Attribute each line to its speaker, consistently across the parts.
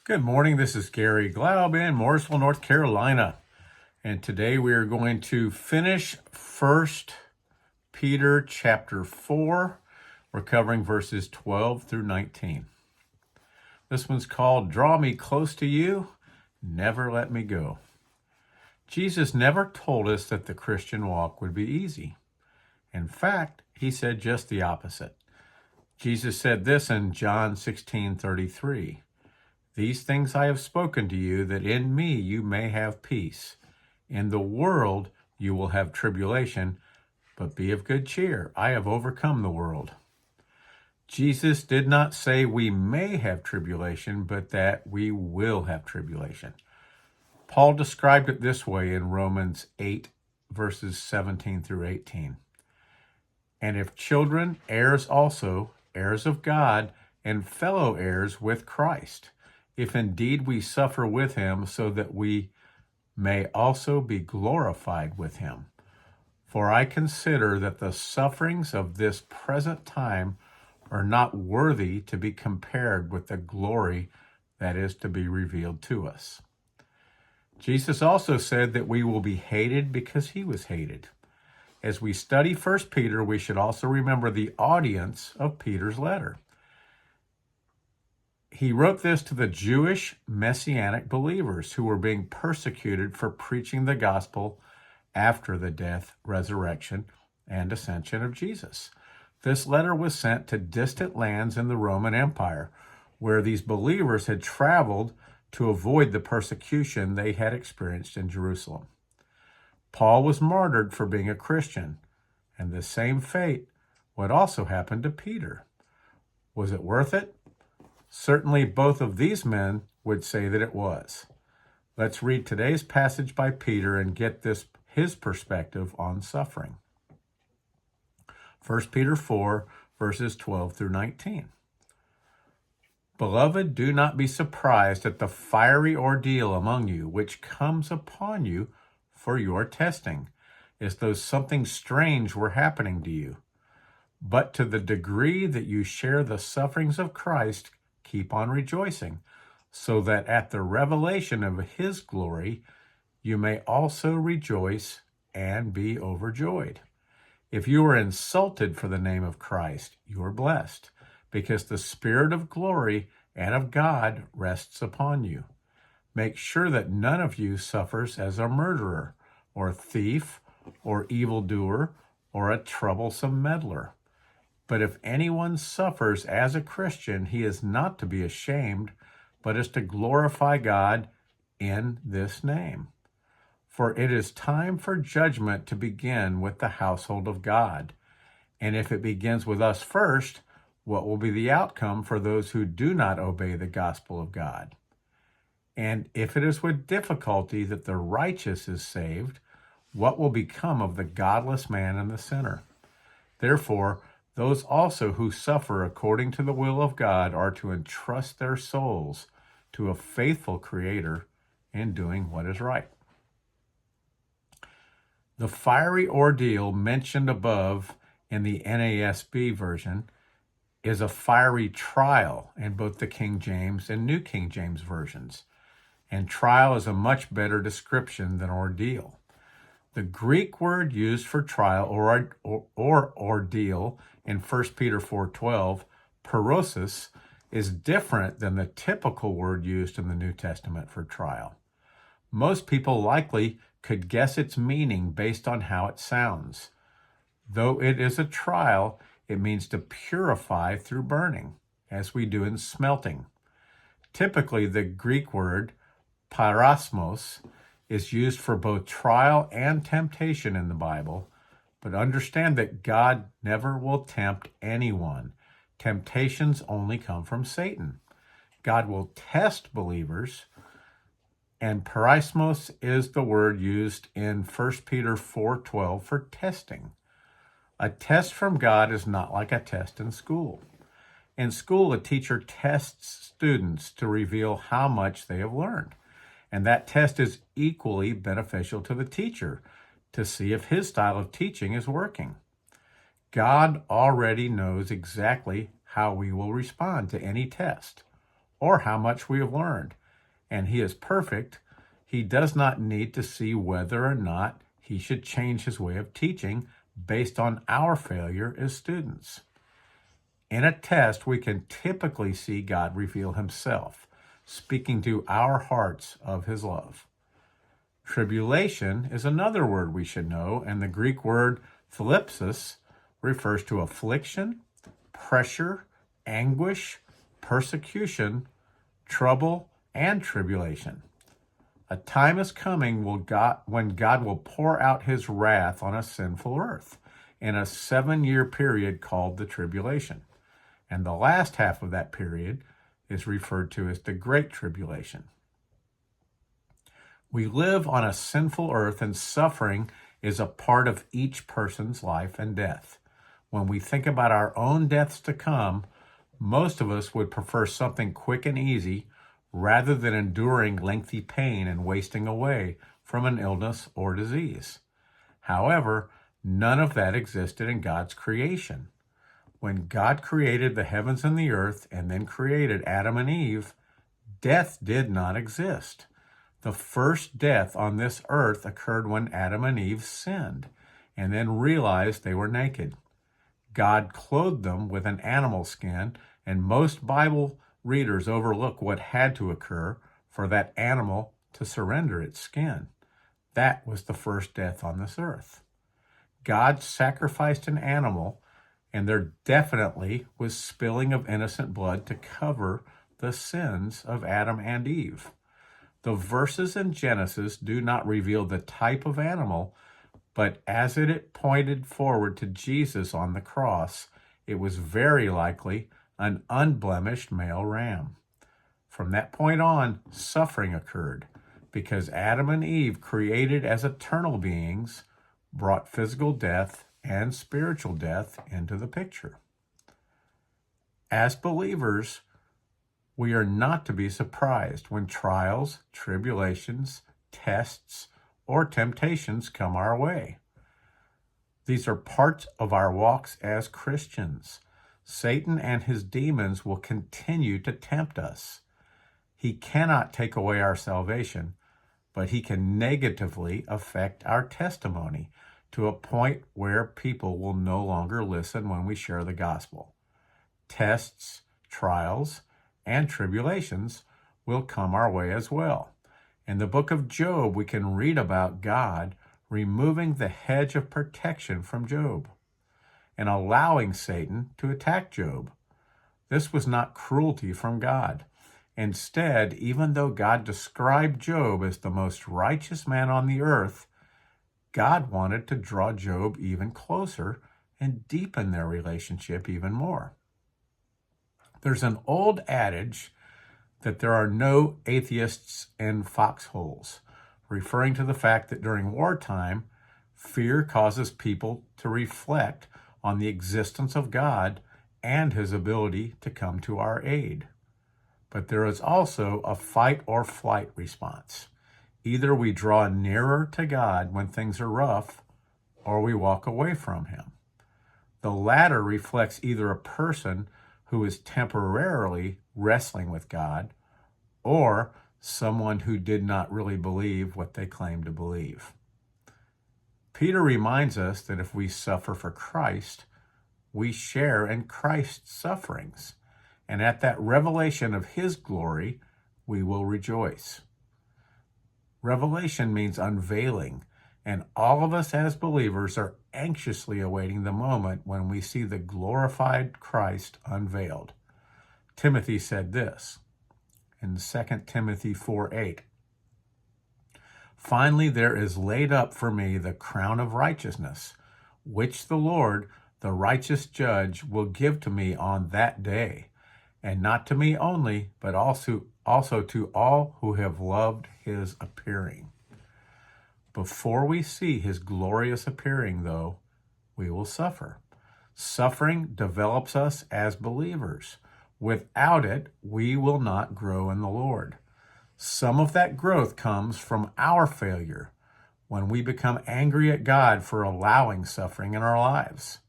Speaker 1: Good morning. This is Garry Glaub in Mooresville, North Carolina. And today we are going to finish 1 Peter chapter 4. We're covering verses 12 through 19. This one's called Draw Me Close to You, Never Let Me Go. Jesus never told us that the Christian walk would be easy. In fact, he said just the opposite. Jesus said this in John 16:33. These things I have spoken to you, that in me you may have peace. In the world you will have tribulation, but be of good cheer. I have overcome the world. Jesus did not say we may have tribulation, but that we will have tribulation. Paul described it this way in Romans 8, verses 17 through 18. And if children, heirs also, heirs of God, and fellow heirs with Christ, if indeed we suffer with him, so that we may also be glorified with him. For I consider that the sufferings of this present time are not worthy to be compared with the glory that is to be revealed to us. Jesus also said that we will be hated because he was hated. As we study 1 Peter, we should also remember the audience of Peter's letter. He wrote this to the Jewish Messianic believers who were being persecuted for preaching the gospel after the death, resurrection, and ascension of Jesus. This letter was sent to distant lands in the Roman Empire, where these believers had traveled to avoid the persecution they had experienced in Jerusalem. Paul was martyred for being a Christian, and the same fate would also happen to Peter. Was it worth it? Certainly both of these men would say that it was. Let's read today's passage by Peter and get his perspective on suffering. 1 Peter 4, verses 12 through 19. Beloved, do not be surprised at the fiery ordeal among you, which comes upon you for your testing, as though something strange were happening to you. But to the degree that you share the sufferings of Christ, keep on rejoicing, so that at the revelation of his glory you may also rejoice and be overjoyed. If you are insulted for the name of Christ, you are blessed, because the Spirit of glory and of God rests upon you. Make sure that none of you suffers as a murderer, or thief, or evildoer, or a troublesome meddler. But if anyone suffers as a Christian, he is not to be ashamed, but is to glorify God in this name. For it is time for judgment to begin with the household of God. And if it begins with us first, what will be the outcome for those who do not obey the gospel of God? And if it is with difficulty that the righteous is saved, what will become of the godless man and the sinner? Therefore, those also who suffer according to the will of God are to entrust their souls to a faithful Creator in doing what is right. The fiery ordeal mentioned above in the NASB version is a fiery trial in both the King James and New King James versions, and trial is a much better description than ordeal. The Greek word used for trial or ordeal in 1 Peter 4:12, perosis, is different than the typical word used in the New Testament for trial. Most people likely could guess its meaning based on how it sounds. Though it is a trial, it means to purify through burning, as we do in smelting. Typically, the Greek word parasmos is used for both trial and temptation in the Bible, but understand that God never will tempt anyone. Temptations only come from Satan. God will test believers, and parasmos is the word used in 1 Peter 4:12 for testing. A test from God is not like a test in school. In school, a teacher tests students to reveal how much they have learned. And that test is equally beneficial to the teacher to see if his style of teaching is working. God already knows exactly how we will respond to any test. or how much we have learned. And he is perfect. He does not need to see whether or not he should change his way of teaching based on our failure as students. In a test, we can typically see God reveal himself, speaking to our hearts of his love. Tribulation is another word we should know, and the Greek word thlipsis refers to affliction, pressure, anguish, persecution, trouble, and tribulation. A time is coming when God will pour out his wrath on a sinful earth in a 7-year period called the tribulation. And the last half of that period is referred to as the Great Tribulation. We live on a sinful earth, and suffering is a part of each person's life and death. When we think about our own deaths to come, most of us would prefer something quick and easy rather than enduring lengthy pain and wasting away from an illness or disease. However, none of that existed in God's creation. When God created the heavens and the earth and then created Adam and Eve, death did not exist. The first death on this earth occurred when Adam and Eve sinned and then realized they were naked. God clothed them with an animal skin, and most Bible readers overlook what had to occur for that animal to surrender its skin. That was the first death on this earth. God sacrificed an animal, and there definitely was spilling of innocent blood to cover the sins of Adam and Eve. The verses in Genesis do not reveal the type of animal, but as it pointed forward to Jesus on the cross, it was very likely an unblemished male ram. From that point on, suffering occurred because Adam and Eve, created as eternal beings, brought physical death and spiritual death into the picture. As believers, we are not to be surprised when trials, tribulations, tests, or temptations come our way. These are parts of our walks as Christians. Satan and his demons will continue to tempt us. He cannot take away our salvation, but he can negatively affect our testimony to a point where people will no longer listen when we share the gospel. Tests, trials, and tribulations will come our way as well. In the book of Job, we can read about God removing the hedge of protection from Job and allowing Satan to attack Job. This was not cruelty from God. Instead, even though God described Job as the most righteous man on the earth, God wanted to draw Job even closer and deepen their relationship even more. There's an old adage that there are no atheists in foxholes, referring to the fact that during wartime, fear causes people to reflect on the existence of God and his ability to come to our aid. But there is also a fight or flight response. Either we draw nearer to God when things are rough, or we walk away from him. The latter reflects either a person who is temporarily wrestling with God, or someone who did not really believe what they claimed to believe. Peter reminds us that if we suffer for Christ, we share in Christ's sufferings, and at that revelation of his glory, we will rejoice. Revelation means unveiling, and all of us as believers are anxiously awaiting the moment when we see the glorified Christ unveiled. Timothy said this in 2 Timothy 4:8. Finally, there is laid up for me the crown of righteousness, which the Lord, the righteous judge, will give to me on that day, and not to me only, but also to all who have loved his appearing. Before we see his glorious appearing, though, we will suffer. Suffering develops us as believers. Without it, we will not grow in the Lord. Some of that growth comes from our failure when we become angry at God for allowing suffering in our lives.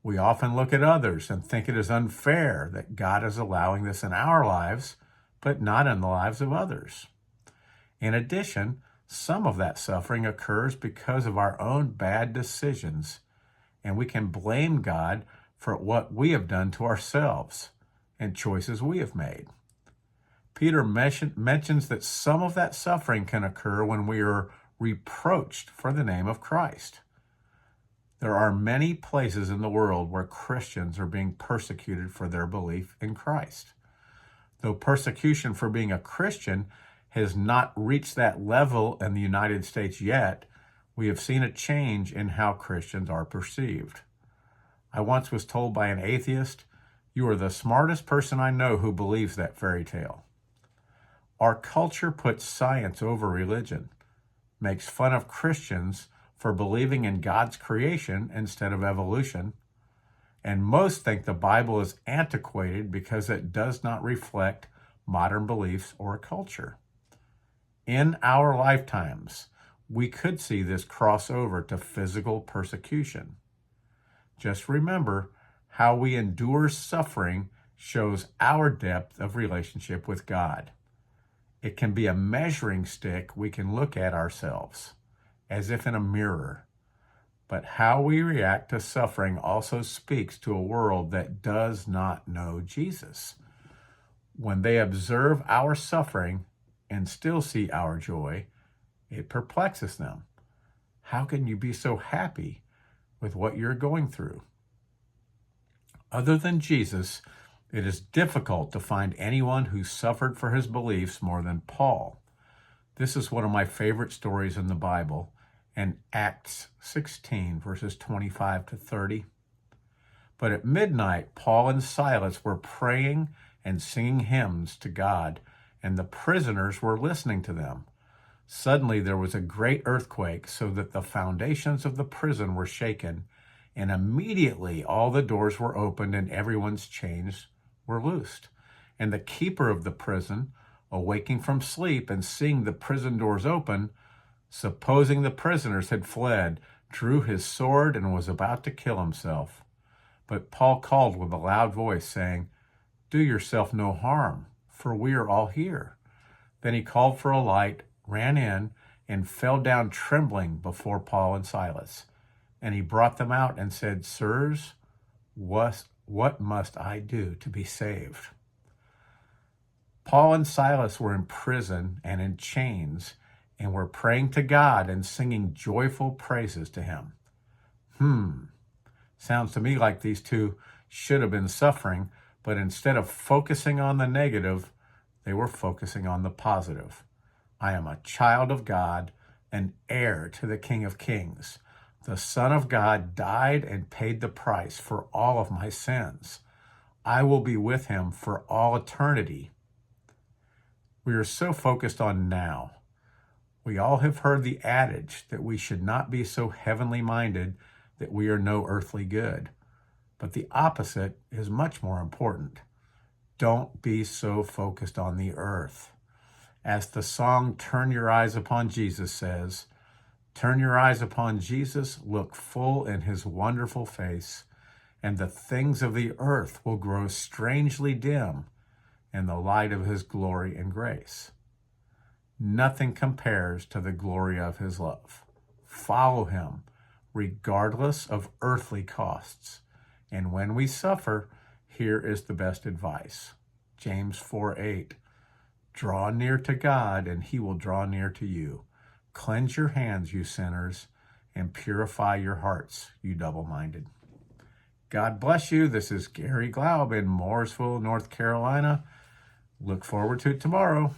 Speaker 1: We often look at others and think it is unfair that God is allowing this in our lives, but not in the lives of others. In addition, some of that suffering occurs because of our own bad decisions, and we can blame God for what we have done to ourselves and choices we have made. Peter mentions that some of that suffering can occur when we are reproached for the name of Christ. There are many places in the world where Christians are being persecuted for their belief in Christ. Though persecution for being a Christian has not reached that level in the United States yet, we have seen a change in how Christians are perceived. I once was told by an atheist, "You are the smartest person I know who believes that fairy tale." Our culture puts science over religion, makes fun of Christians for believing in God's creation instead of evolution, and most think the Bible is antiquated because it does not reflect modern beliefs or culture. In our lifetimes, we could see this cross over to physical persecution. Just remember, how we endure suffering shows our depth of relationship with God. It can be a measuring stick we can look at ourselves, as if in a mirror. But how we react to suffering also speaks to a world that does not know Jesus. When they observe our suffering and still see our joy, it perplexes them. How can you be so happy with what you're going through? Other than Jesus, it is difficult to find anyone who suffered for his beliefs more than Paul. This is one of my favorite stories in the Bible, in Acts 16, verses 25 to 30. But at midnight, Paul and Silas were praying and singing hymns to God, and the prisoners were listening to them. Suddenly there was a great earthquake, so that the foundations of the prison were shaken, and immediately all the doors were opened and everyone's chains were loosed. And the keeper of the prison, awaking from sleep and seeing the prison doors open, supposing the prisoners had fled, drew his sword and was about to kill himself. But Paul called with a loud voice, saying, "Do yourself no harm, for we are all here." Then he called for a light, ran in, and fell down trembling before Paul and Silas. And he brought them out and said, "Sirs, what must I do to be saved?" Paul and Silas were in prison and in chains, and were praying to God and singing joyful praises to him. Sounds to me like these two should have been suffering, but instead of focusing on the negative, they were focusing on the positive. I am a child of God, an heir to the King of Kings. The Son of God died and paid the price for all of my sins. I will be with him for all eternity. We are so focused on now. We all have heard the adage that we should not be so heavenly minded that we are no earthly good. But the opposite is much more important. Don't be so focused on the earth. As the song "Turn Your Eyes Upon Jesus" says, turn your eyes upon Jesus, look full in his wonderful face, and the things of the earth will grow strangely dim in the light of his glory and grace. Nothing compares to the glory of his love. Follow him, regardless of earthly costs. And when we suffer, here is the best advice. James 4:8. Draw near to God, and he will draw near to you. Cleanse your hands, you sinners, and purify your hearts, you double-minded. God bless you. This is Garry Glaub in Mooresville, North Carolina. Look forward to tomorrow.